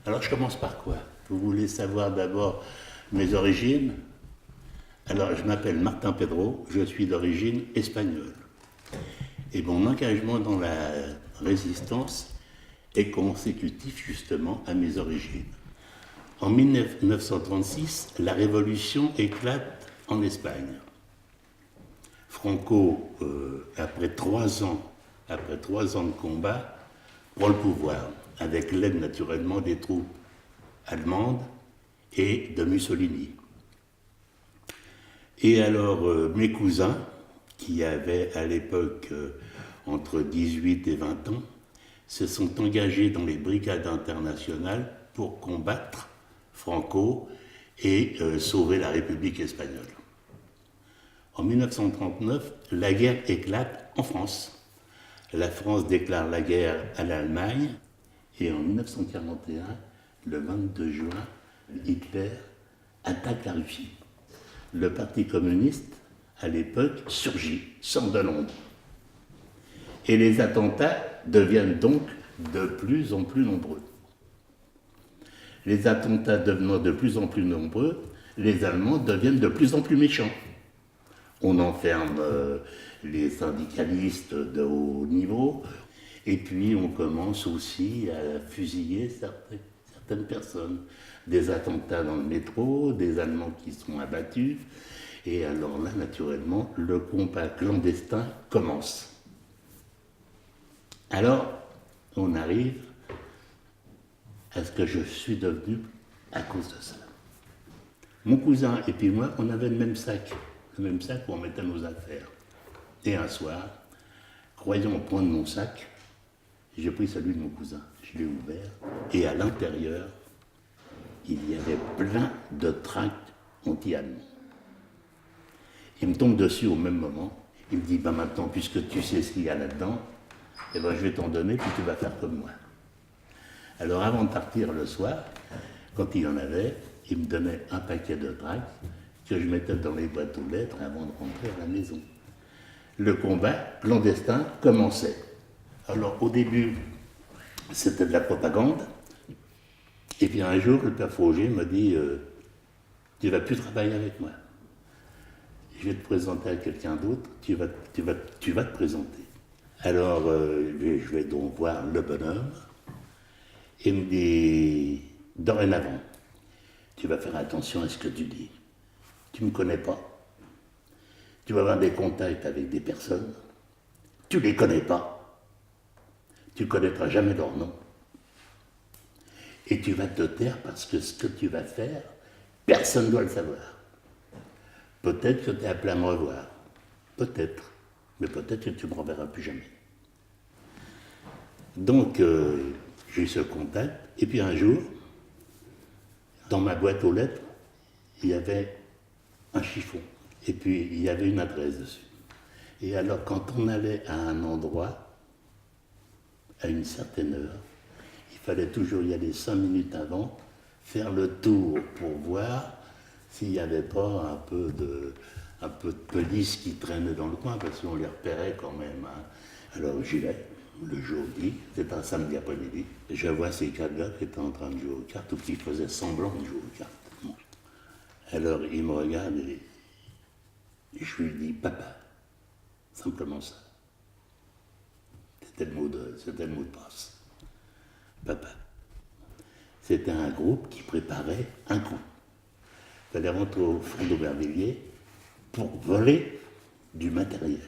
Alors je commence par quoi? Vous voulez savoir d'abord mes origines? Alors je m'appelle Martin Pedro, je suis d'origine espagnole. Et mon engagement dans la résistance est consécutif justement à mes origines. En 1936, la révolution éclate en Espagne. Franco, après 3 ans de combat, prend le pouvoir, avec l'aide naturellement des troupes allemandes et de Mussolini. Et alors, mes cousins, qui avaient à l'époque entre 18 et 20 ans, se sont engagés dans les brigades internationales pour combattre Franco et sauver la République espagnole. En 1939, la guerre éclate en France. La France déclare la guerre à l'Allemagne et en 1941, le 22 juin, Hitler attaque la Russie. Le Parti communiste, à l'époque, surgit, sort de l'ombre. Et les attentats deviennent donc de plus en plus nombreux. Les attentats devenant de plus en plus nombreux, les Allemands deviennent de plus en plus méchants. On enferme les syndicalistes de haut niveau, et puis on commence aussi à fusiller certaines personnes. Des attentats dans le métro, des Allemands qui sont abattus, et alors là, naturellement, le combat clandestin commence. Alors, on arrive à ce que je suis devenu à cause de ça. Mon cousin et puis moi, on avait le même sac où on mettait nos affaires. Et un soir, croyant prendre mon sac, j'ai pris celui de mon cousin. Je l'ai ouvert et à l'intérieur, il y avait plein de tracts anti-allemands. Il me tombe dessus au même moment. Il me dit, ben maintenant, puisque tu sais ce qu'il y a là-dedans, eh ben, je vais t'en donner, puis tu vas faire comme moi. Alors avant de partir le soir, quand il y en avait, il me donnait un paquet de tracts que je mettais dans les boîtes aux lettres avant de rentrer à la maison. Le combat clandestin commençait. Alors au début, c'était de la propagande. Et puis un jour, le père Fauger me dit tu ne vas plus travailler avec moi. Je vais te présenter à quelqu'un d'autre, tu vas te présenter. Alors je vais donc voir le bonhomme. Il me dit dorénavant, tu vas faire attention à ce que tu dis. Tu ne me connais pas. Tu vas avoir des contacts avec des personnes. Tu ne les connais pas. Tu ne connaîtras jamais leur nom. Et tu vas te taire parce que ce que tu vas faire, personne ne doit le savoir. Peut-être que tu es appelé à me revoir. Peut-être. Mais peut-être que tu ne me reverras plus jamais. Donc, j'ai eu ce contact. Et puis un jour, dans ma boîte aux lettres, il y avait un chiffon. Et puis, il y avait une adresse dessus. Et alors, quand on allait à un endroit, à une certaine heure, il fallait toujours y aller 5 minutes avant, faire le tour pour voir s'il n'y avait pas un peu de police qui traînait dans le coin, parce qu'on les repérait quand même. Hein. Alors, j'y vais, le jeudi, c'était un samedi après-midi, je vois ces 4 gars qui étaient en train de jouer aux cartes, ou qui faisaient semblant de jouer aux cartes. Bon. Alors, ils me regardent et je lui dis, papa, simplement ça. C'était le mot de passe. Papa. C'était un groupe qui préparait un coup. Il fallait rentrer au fond d'Aubervilliers pour voler du matériel.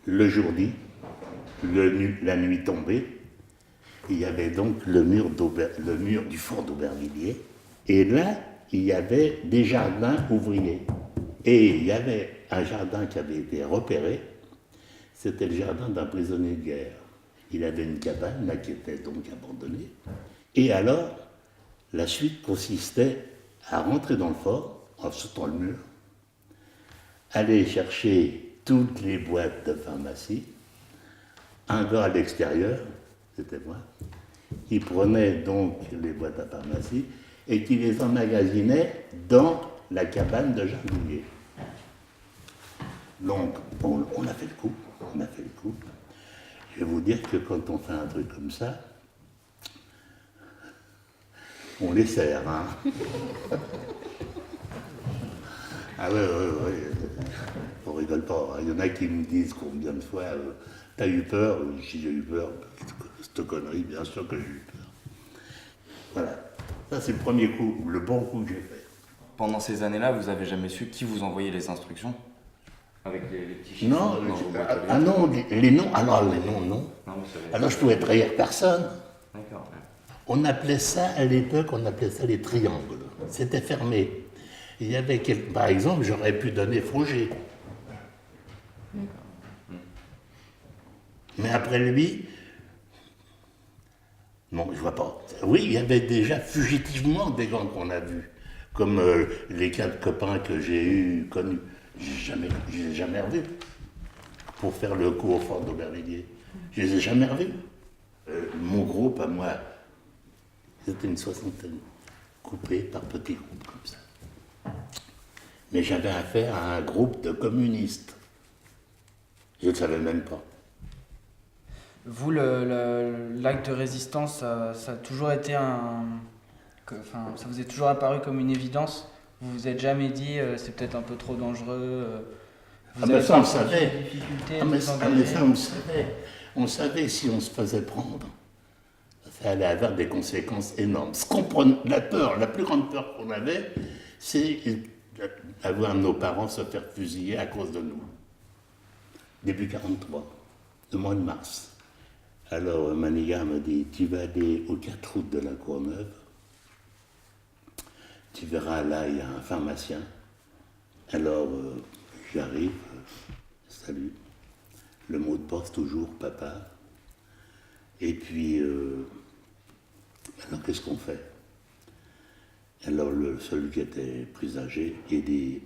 Le jour dit, la nuit tombée, il y avait donc le mur du fort d'Aubervilliers, et là, il y avait des jardins ouvriers. Et il y avait un jardin qui avait été repéré, c'était le jardin d'un prisonnier de guerre. Il avait une cabane, là, qui était donc abandonnée. Et alors, la suite consistait à rentrer dans le fort, en sautant le mur, aller chercher toutes les boîtes de pharmacie, un gars à l'extérieur, c'était moi, qui prenait donc les boîtes à pharmacie et qui les emmagasinait dans la cabane de jardinier. Donc, on a fait le coup, Je vais vous dire que quand on fait un truc comme ça, On les sert, hein. Ah ouais, on rigole pas. Il y en a qui me disent combien de fois, t'as eu peur? Si j'ai eu peur, cette connerie, bien sûr que j'ai eu peur. Voilà. Ça, c'est le premier coup, le bon coup que j'ai fait. Pendant ces années-là, vous avez jamais su qui vous envoyait les instructions? Avec les petits chiffres Non, dans vos boîtes aux lettres? non, les noms, alors les noms, non. Non, vous savez. Alors je pouvais trahir personne. D'accord. On appelait ça, à l'époque, on appelait ça les triangles. C'était fermé. Il y avait, par exemple, j'aurais pu donner Froger. Mais après lui, non, je vois pas. Oui, il y avait déjà fugitivement des gens qu'on a vus, comme les 4 copains que j'ai connus. Je les ai jamais revus pour faire le coup au fort d'Aubervilliers. Je les ai jamais revus. Mon groupe, à moi, c'était une soixantaine, coupé par petits groupes comme ça. Mais j'avais affaire à un groupe de communistes. Je ne le savais même pas. Vous, l'acte de résistance, ça a toujours été ça vous est toujours apparu comme une évidence? Vous vous êtes jamais dit, c'est peut-être un peu trop dangereux? Vous avez ça, on le savait. des difficultés à Mais vous ça, engager? on le savait. On savait si on se faisait prendre, ça allait avoir des conséquences énormes. La peur, la plus grande peur qu'on avait, c'est d'avoir nos parents se faire fusiller à cause de nous. Début 43, le mois de mars. Alors Manigat me dit, tu vas aller aux 4 routes de la Courneuve, tu verras là, il y a un pharmacien. Alors j'arrive, salut, le mot de passe toujours, papa. Et puis, alors qu'est-ce qu'on fait? Alors celui qui était plus âgé, il dit,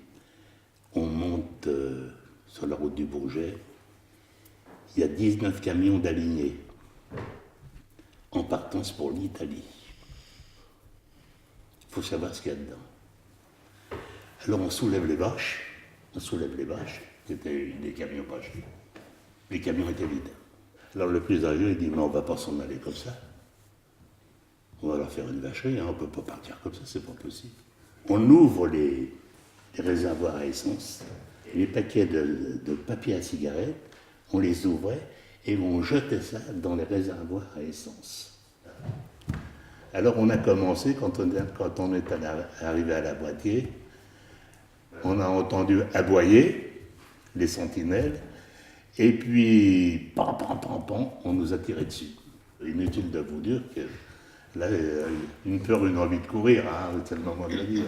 on monte sur la route du Bourget, il y a 19 camions d'alignés en partance pour l'Italie. Il faut savoir ce qu'il y a dedans. Alors on soulève les bâches, c'était des camions pas chers. Les camions étaient vides. Alors le plus âgé, il dit, mais on ne va pas s'en aller comme ça. On va leur faire une vacherie, hein, on ne peut pas partir comme ça, c'est pas possible. On ouvre les réservoirs à essence, et les paquets de papier à cigarette, on les ouvrait et on jetait ça dans les réservoirs à essence. Alors on a commencé, quand on est arrivé à la Boîtier, on a entendu aboyer les sentinelles, et puis, pam, on nous a tiré dessus. Inutile de vous dire que là, une peur, une envie de courir, hein, c'est le moment de le dire.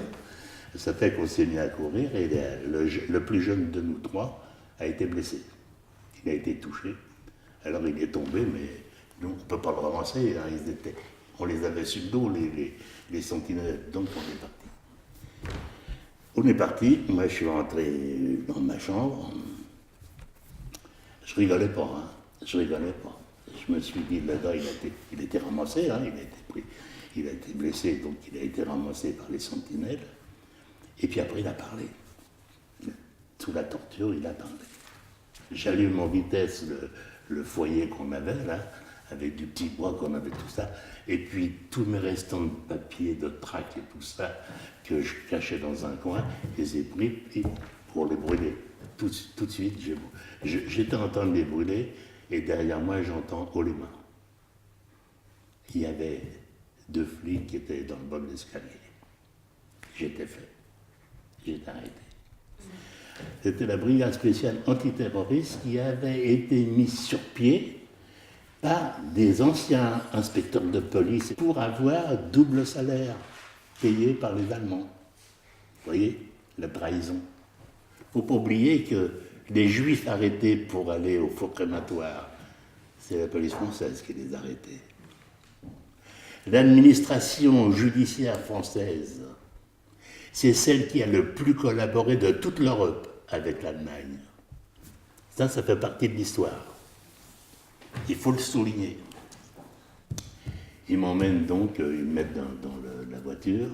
Ça fait qu'on s'est mis à courir, et le plus jeune de nous 3 a été blessé. Il a été touché. Alors il est tombé, mais nous, on ne peut pas le ramasser. Hein, on les avait sur le dos, les sentinelles. Donc on est parti. Moi, je suis rentré dans ma chambre. Je rigolais pas. Je me suis dit, le gars, il a été ramassé. Hein, il a été blessé, donc il a été ramassé par les sentinelles. Et puis après, il a parlé. Sous la torture, il a parlé. J'allume en vitesse le foyer qu'on avait là, avec du petit bois qu'on avait, tout ça, et puis tous mes restants de papier, de trac et tout ça, que je cachais dans un coin, je les ai pris pour les brûler. Tout de suite, j'étais en train de les brûler, et derrière moi, j'entends haut les mains. Il y avait 2 flics qui étaient dans le bol d'escalier. J'étais fait. J'étais arrêté. C'était la brigade spéciale antiterroriste qui avait été mise sur pied par des anciens inspecteurs de police pour avoir double salaire payé par les Allemands. Vous voyez, la trahison. Il ne faut pas oublier que les Juifs arrêtés pour aller au four crématoire, c'est la police française qui les arrêtait. L'administration judiciaire française, c'est celle qui a le plus collaboré de toute l'Europe avec l'Allemagne. Ça fait partie de l'histoire. Il faut le souligner. Ils m'emmènent donc, ils me mettent dans la voiture,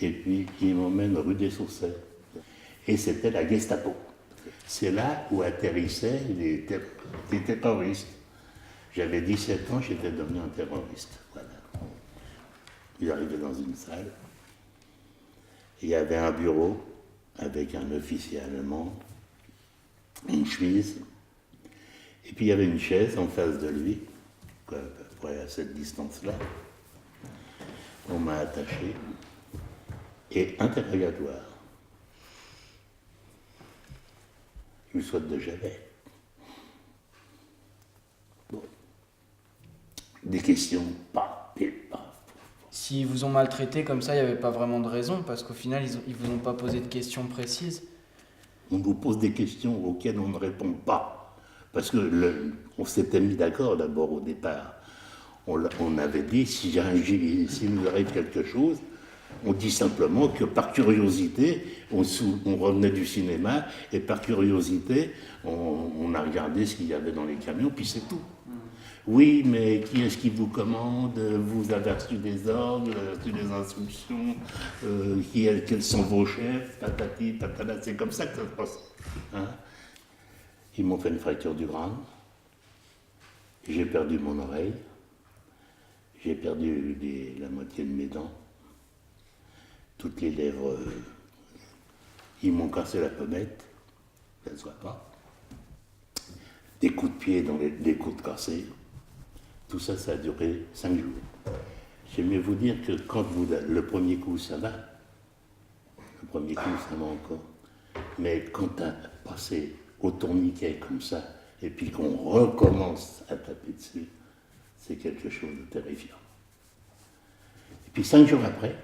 et puis ils m'emmènent rue des Sourcets. Et c'était la Gestapo. C'est là où atterrissaient les terroristes. J'avais 17 ans, j'étais devenu un terroriste. Voilà. J'arrivais dans une salle. Il y avait un bureau avec un officier allemand, une chemise, et puis il y avait une chaise en face de lui, quoi, à peu près à cette distance-là. On m'a attaché, et interrogatoire. Je me souhaite de jamais. Bon. Des questions, pas, et pas. S'ils vous ont maltraité comme ça, il n'y avait pas vraiment de raison, parce qu'au final, ils vous ont pas posé de questions précises. On nous pose des questions auxquelles on ne répond pas. Parce que on s'était mis d'accord d'abord au départ. On avait dit, s'il nous arrive quelque chose, on dit simplement que par curiosité, on revenait du cinéma, et par curiosité, on a regardé ce qu'il y avait dans les camions, puis c'est tout. Oui, mais qui est-ce qui vous commande? Vous avez reçu des ordres, reçu des instructions, quels sont vos chefs? Patati, patata, c'est comme ça que ça se passe. Hein? Ils m'ont fait une fracture du crâne, j'ai perdu mon oreille, j'ai perdu la moitié de mes dents, toutes les lèvres, ils m'ont cassé la pommette, ça ne se voit pas, des coups de pied dans des côtes cassées. Tout ça, ça a duré 5 jours. J'aimerais vous dire que quand le premier coup, ça va. Le premier coup, ça va encore. Mais quand tu as passé au tourniquet comme ça, et puis qu'on recommence à taper dessus, c'est quelque chose de terrifiant. Et puis 5 jours après,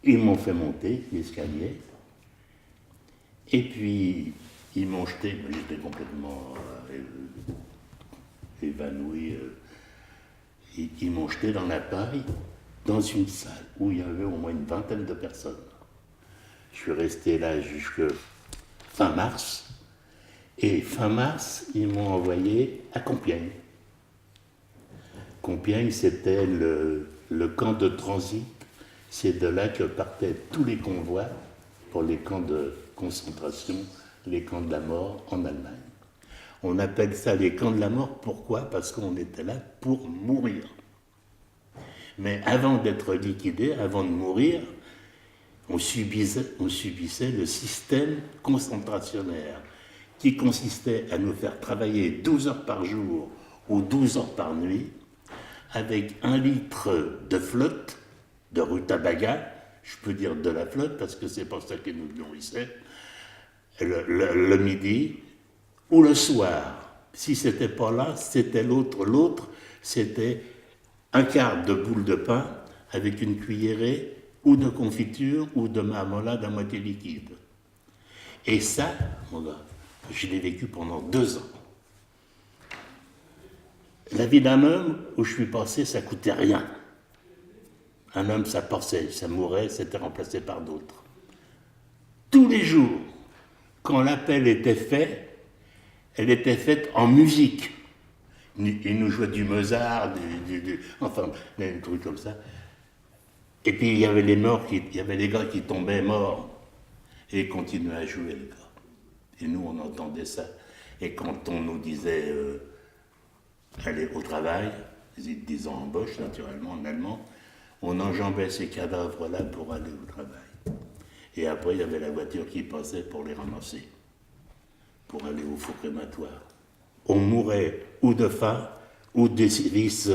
ils m'ont fait monter l'escalier, et puis ils m'ont jeté, j'étais complètement évanoui, ils m'ont jeté dans la paille, dans une salle où il y avait au moins une vingtaine de personnes. Je suis resté là jusqu'à fin mars, et fin mars, ils m'ont envoyé à Compiègne. Compiègne, c'était le camp de transit, c'est de là que partaient tous les convois pour les camps de concentration, les camps de la mort en Allemagne. On appelle ça les camps de la mort, pourquoi? Parce qu'on était là pour mourir. Mais avant d'être liquidé, avant de mourir, on subissait le système concentrationnaire qui consistait à nous faire travailler 12 heures par jour ou 12 heures par nuit avec 1 litre de flotte, de rutabaga, je peux dire de la flotte parce que c'est pour ça qu'ils nous nourrissaient, le midi ou le soir. Si c'était pas là, c'était l'autre. L'autre, c'était 1/4 de boule de pain avec une cuillerée ou de confiture ou de marmelade à moitié liquide. Et ça, mon gars, je l'ai vécu pendant 2 ans. La vie d'un homme, où je suis passé, ça coûtait rien. Un homme, ça passait, ça mourait, c'était remplacé par d'autres. Tous les jours, quand l'appel était fait, elle était faite en musique. Ils nous jouaient du Mozart, enfin, des trucs comme ça. Et puis il y avait il y avait les gars qui tombaient morts et ils continuaient à jouer, les gars. Et nous, on entendait ça. Et quand on nous disait aller au travail, ils disaient embauche, naturellement, en allemand, on enjambait ces cadavres-là pour aller au travail. Et après, il y avait la voiture qui passait pour les ramasser, pour aller au four crématoire. On mourait ou de faim, ou des services,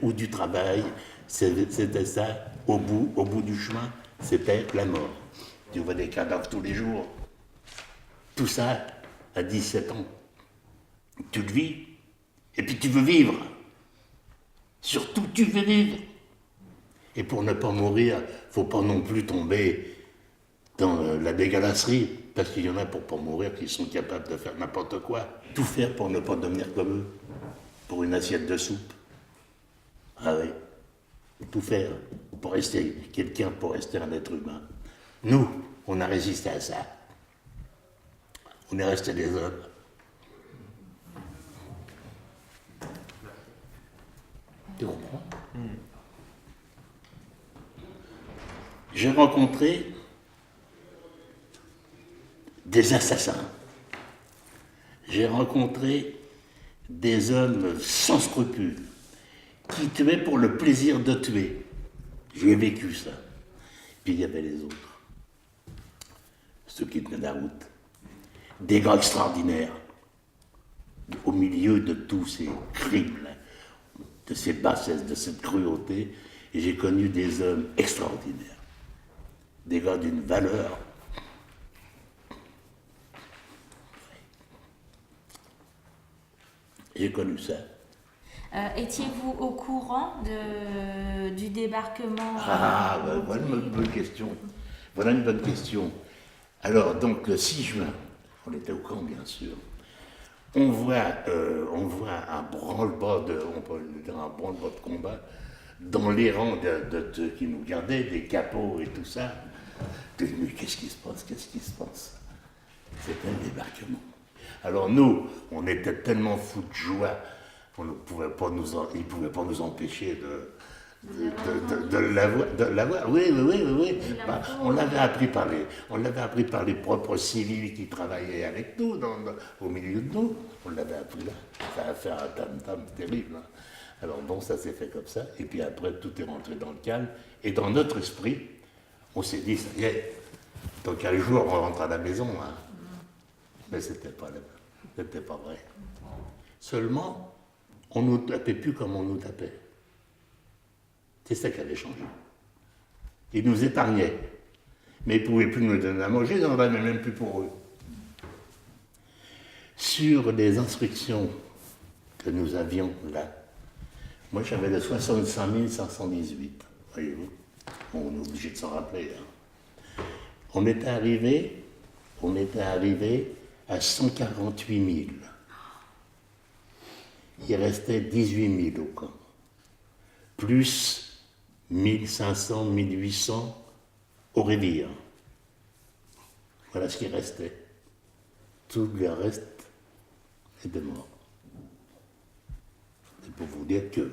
ou du travail. C'était ça, au bout du chemin, c'était la mort. Tu vois des cadavres tous les jours. Tout ça à 17 ans. Tu le vis, et puis tu veux vivre. Surtout, tu veux vivre. Et pour ne pas mourir, il ne faut pas non plus tomber dans la dégueulasserie, parce qu'il y en a pour ne pas mourir qui sont capables de faire n'importe quoi. Tout faire pour ne pas devenir comme eux, pour une assiette de soupe. Ah oui, tout faire pour rester quelqu'un, pour rester un être humain. Nous, on a résisté à ça. On est restés des hommes. Tu comprends? J'ai rencontré des assassins. J'ai rencontré des hommes sans scrupules qui tuaient pour le plaisir de tuer. J'ai vécu ça. Puis il y avait les autres, ceux qui tenaient la route. Des gars extraordinaires, au milieu de tous ces crimes, là, de ces bassesses, de cette cruauté, et j'ai connu des hommes extraordinaires, des gars d'une valeur. J'ai connu ça. Étiez-vous au courant du débarquement Ah, ben, voilà une bonne question. Voilà une bonne question. Alors, donc, le 6 juin, on était au camp, bien sûr. On voit un branle-bas on peut dire un branle-bas de combat dans les rangs de ceux qui nous gardaient, des capots et tout ça. Mais qu'est-ce qui se passe? Qu'est-ce qui se passe? C'était un débarquement. Alors nous, on était tellement fous de joie, ils ne pouvaient pas nous empêcher de l'avoir. Oui. Bah, on l'avait appris par les propres civils qui travaillaient avec nous, au milieu de nous. On l'avait appris là. Ça a fait un tam-tam terrible. Hein. Alors bon, ça s'est fait comme ça. Et puis après, tout est rentré dans le calme. Et dans notre esprit, on s'est dit, ça y est, dans 15 jours, on rentre à la maison. Hein. Mais c'était pas vrai. Seulement, on ne nous tapait plus comme on nous tapait. C'est ça qui avait changé. Ils nous épargnaient. Mais ils ne pouvaient plus nous donner à manger, ils n'en avaient même plus pour eux. Sur les instructions que nous avions là, moi j'avais le 65 518, voyez-vous. On est obligé de s'en rappeler. Hein. On était arrivé à 148 000. Il restait 18 000 au camp. Plus 1500, 1800 au Révire. Voilà ce qui restait. Tout le reste était mort. C'est pour vous dire que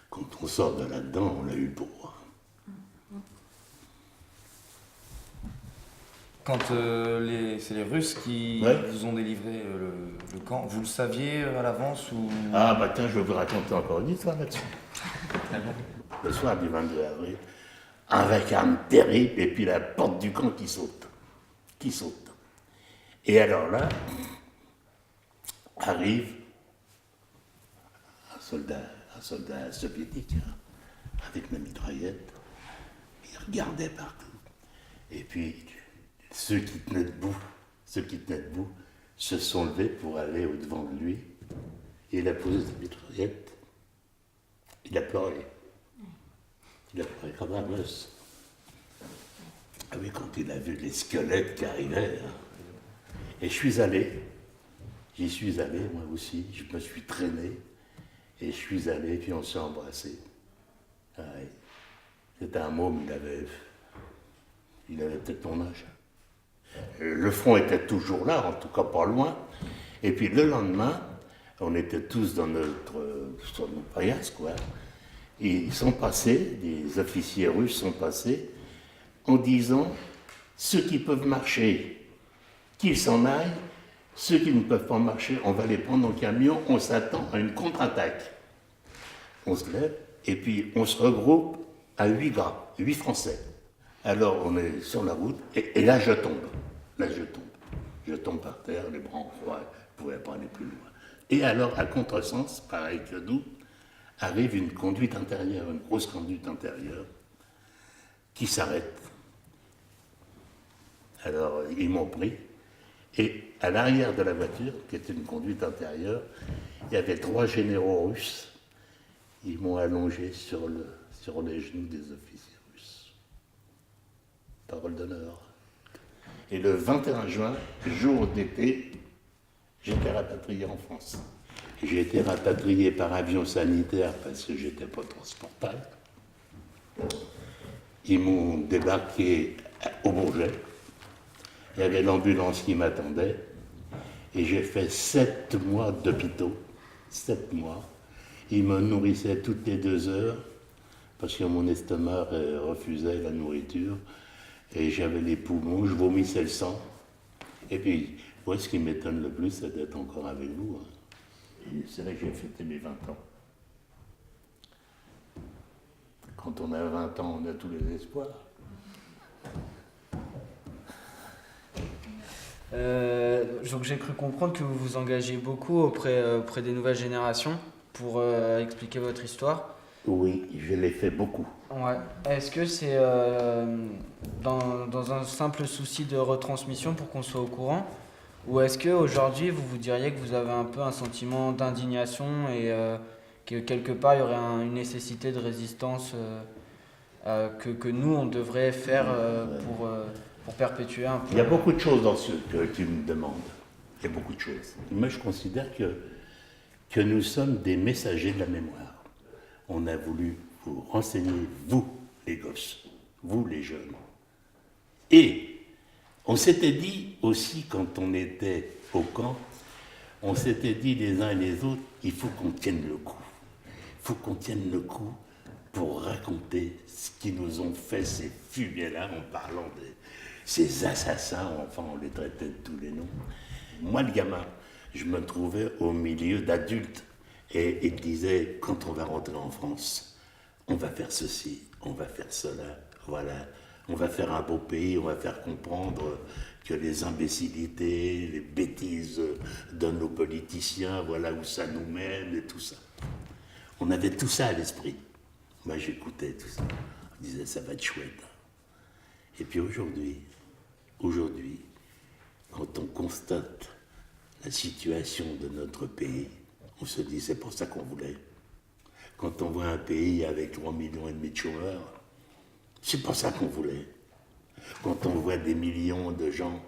quand on sort de là-dedans, on l'a eu pour. Quand c'est les Russes qui vous ont délivré le camp, vous le saviez à l'avance ou... Ah bah tiens, je vais vous raconter encore une histoire là-dessus. Le soir du 22 avril, un vacarme terrible, et puis la porte du camp qui saute. Et alors là, arrive un soldat soviétique, hein, avec ma mitraillette. Il regardait partout. Et puis, ceux qui tenaient debout se sont levés pour aller au-devant de lui. Et il a posé sa mitraillette. Il a pleuré. Il a pleuré comme un gosse. Ah oui, quand il a vu les squelettes qui arrivaient. Hein. Et j'y suis allé, moi aussi. Je me suis traîné. Et je suis allé, puis on s'est embrassés. Ah, oui. C'était un môme, il avait peut-être ton âge. Le front était toujours là, en tout cas pas loin. Et puis le lendemain, on était tous sur nos paillasses, quoi. Et ils sont passés, les officiers russes sont passés, en disant, ceux qui peuvent marcher, qu'ils s'en aillent, ceux qui ne peuvent pas marcher, on va les prendre en camion, on s'attend à une contre-attaque. On se lève, et puis on se regroupe à 8 gars, 8 Français. Alors on est sur la route, et là je tombe. Je tombe par terre, les bras en croix, je ne pouvais pas aller plus loin. Et alors, à contresens, pareil que nous, arrive une conduite intérieure, une grosse conduite intérieure, qui s'arrête. Alors, ils m'ont pris, et à l'arrière de la voiture, qui était une conduite intérieure, il y avait 3 généraux russes. Ils m'ont allongé sur les genoux des officiers russes. Parole d'honneur. Et le 21 juin, jour d'été, j'étais rapatrié en France. J'ai été rapatrié par avion sanitaire parce que j'étais pas transportable. Ils m'ont débarqué au Bourget. Il y avait l'ambulance qui m'attendait. Et j'ai fait 7 mois d'hôpitaux. 7 mois. Ils me nourrissaient toutes les 2 heures parce que mon estomac refusait la nourriture. Et j'avais les poumons, je vomissais le sang. Et puis, moi, ce qui m'étonne le plus, c'est d'être encore avec vous. Hein. Et c'est là que j'ai fêté mes 20 ans. Quand on a 20 ans, on a tous les espoirs. Donc j'ai cru comprendre que vous vous engagez beaucoup auprès des nouvelles générations pour expliquer votre histoire. Oui, je l'ai fait beaucoup. Ouais. Est-ce que c'est dans un simple souci de retransmission pour qu'on soit au courant? Ou est-ce qu'aujourd'hui vous diriez que vous avez un peu un sentiment d'indignation et que quelque part il y aurait une nécessité de résistance que nous on devrait faire pour perpétuer un peu? Il y a beaucoup de choses dans ce que tu me demandes. Il y a beaucoup de choses. Moi, je considère que nous sommes des messagers de la mémoire. On a voulu vous renseigner, vous, les gosses, vous, les jeunes. Et on s'était dit aussi, quand on était au camp, on s'était dit les uns et les autres, il faut qu'on tienne le coup. Il faut qu'on tienne le coup pour raconter ce qu'ils nous ont fait, ces fumiers-là, en parlant de ces assassins, enfin, on les traitait de tous les noms. Moi, le gamin, je me trouvais au milieu d'adultes et ils disaient, quand on va rentrer en France, on va faire ceci, on va faire cela, voilà, on va faire un beau pays, on va faire comprendre que les imbécilités, les bêtises de nos politiciens, voilà où ça nous mène et tout ça. On avait tout ça à l'esprit. Moi, j'écoutais tout ça. Je disais, ça va être chouette. Et puis aujourd'hui, quand on constate la situation de notre pays, on se dit, c'est pour ça qu'on voulait. Quand on voit un pays avec 3,5 millions de chômeurs, c'est pour ça qu'on voulait. Quand on voit des millions de gens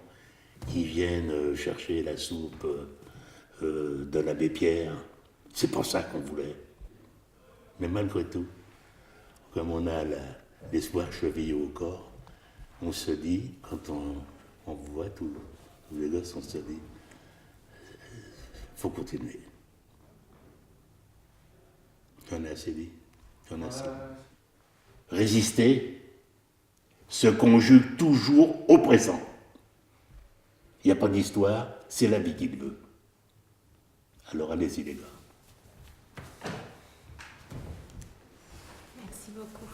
qui viennent chercher la soupe de l'abbé Pierre, c'est pour ça qu'on voulait. Mais malgré tout, comme on a l'espoir chevillé au corps, on se dit, quand on voit tous les gosses, on se dit, faut continuer. J'en ai assez dit. J'en ai assez. Résister se conjugue toujours au présent. Il n'y a pas d'histoire, c'est la vie qui le veut. Alors allez-y les gars. Merci beaucoup.